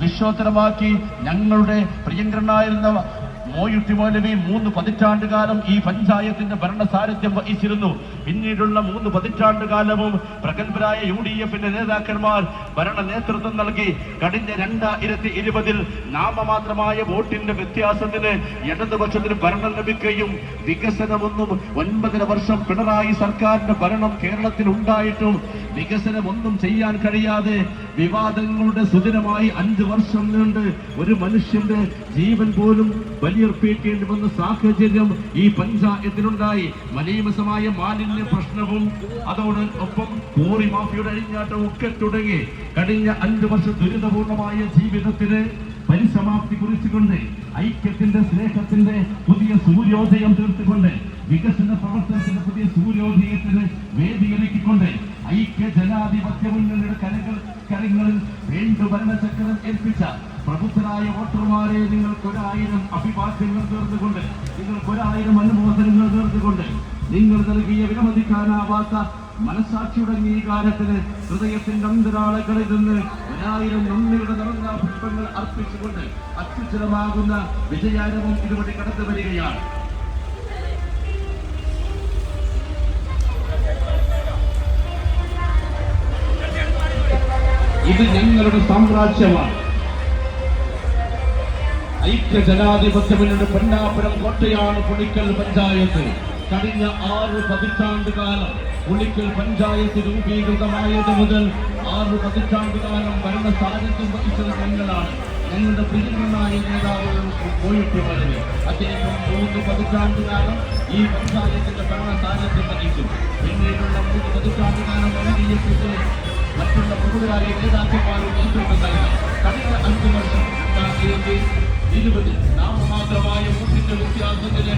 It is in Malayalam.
വിശ്വോത്തരമാക്കി ഞങ്ങളുടെ പ്രിയങ്കരനായിരുന്ന മോയുട്ടി മൗലവി 3 പതിറ്റാണ്ടുകാലം ഈ പഞ്ചായത്തിന്റെ ഭരണ സാരഥ്യം വഹിച്ചിരുന്നു. പിന്നീടുള്ള 3 പതിറ്റാണ്ടുകാലവും പ്രഗത്ഭരായ UDF നേതാക്കന്മാർ ഭരണ നേതൃത്വം നൽകി. കഴിഞ്ഞ 2020 നാമമാത്രമായ വോട്ടിന്റെ വ്യത്യാസത്തിന് ഇടതുപക്ഷത്തിന് ഭരണം ലഭിക്കുകയും വികസനമൊന്നും 9 വർഷം പിണറായി സർക്കാരിന്റെ ഭരണം കേരളത്തിൽ ഉണ്ടായിട്ടും വികസനമൊന്നും ചെയ്യാൻ കഴിയാതെ വിവാദങ്ങളുടെ സുദിനമായി 5 വർഷം നീണ്ട് ഒരു മനുഷ്യന്റെ ജീവൻ പോലും ബലിയർപ്പിക്കേണ്ടി വന്ന സാഹചര്യം ഈ പഞ്ചായത്തിലുണ്ടായി. മലീമസമായ മാലിന്യ പ്രശ്നവും അതോടൊപ്പം കോറി മാഫിയുടെ അഴിഞ്ഞാട്ടവും ഒക്കെ തുടങ്ങി കഴിഞ്ഞ 5 വർഷം ദുരിതപൂർണമായ ജീവിതത്തിന് പരിസമാപ്തി കുറിച്ചുകൊണ്ട് ഐക്യത്തിന്റെ സ്നേഹത്തിന്റെ പുതിയ സൂര്യോദയം തീർത്തുകൊണ്ട് വികസന പ്രവർത്തനത്തിന്റെ പുതിയ സൂര്യോദയത്തിന് വേദിയൊരുക്കിക്കൊണ്ട് ഐക്യ ജനാധിപത്യ മുന്നണിയുടെ കരങ്ങളിൽ വീണ്ടും ഭരണചക്രം ഏൽപ്പിച്ച പ്രബുദ്ധരായ വോട്ടർമാരെ നിങ്ങൾക്ക് 1000 അഭിവാദ്യങ്ങൾ നേർന്നുകൊണ്ട്, നിങ്ങൾക്ക് 1000 അനുമോദനങ്ങൾ നേർന്നുകൊണ്ട്, നിങ്ങൾ നൽകിയ വിലമതിക്കാനാവാത്ത മനസാക്ഷിയുടെ അംഗീകാരത്തിന് ഹൃദയത്തിന്റെ അന്തരാളകളിൽ നിന്ന് 1000 നന്ദിയുടെ നിറഞ്ഞ പുഷ്പങ്ങൾ അർപ്പിച്ചുകൊണ്ട് അത്യുജ്വലമാകുന്ന വിജയാരവം ഇതുവഴി കടന്നു വരികയാണ്. ഇത് ഞങ്ങളുടെ സാമ്രാജ്യമാണ്. ഐക്യ ജനാധിപത്യ മുന്നണി പൊന്നാപുരം കോട്ടയാണ് പുളിക്കൽ പഞ്ചായത്ത്. കഴിഞ്ഞ 6 പതിറ്റാണ്ടുകാലം പുളിക്കൽ പഞ്ചായത്ത് രൂപീകൃതമായത് മുതൽ 6 പതിറ്റാണ്ടുകാലം ഭരണ സാരഥ്യം വഹിച്ചത് ഞങ്ങളാണ്. ഞങ്ങളുടെ പ്രിയങ്കരനായ നേതാവ് മോയുട്ടി മൗലവി അദ്ദേഹം 3 പതിറ്റാണ്ടുകാലം ഈ പഞ്ചായത്തിന്റെ ഭരണ സാരഥ്യം വഹിച്ചു. പിന്നീടുള്ള 3 പതിറ്റാണ്ടുകാലം UDF മറ്റുള്ള പ്രമുഖരായ നേതാക്കന്മാരും നേതൃത്വം നൽകി. കഴിഞ്ഞ 5 വർഷം 20 നാമമാത്രമായ വോട്ടിന്റെ വ്യത്യാസത്തിന്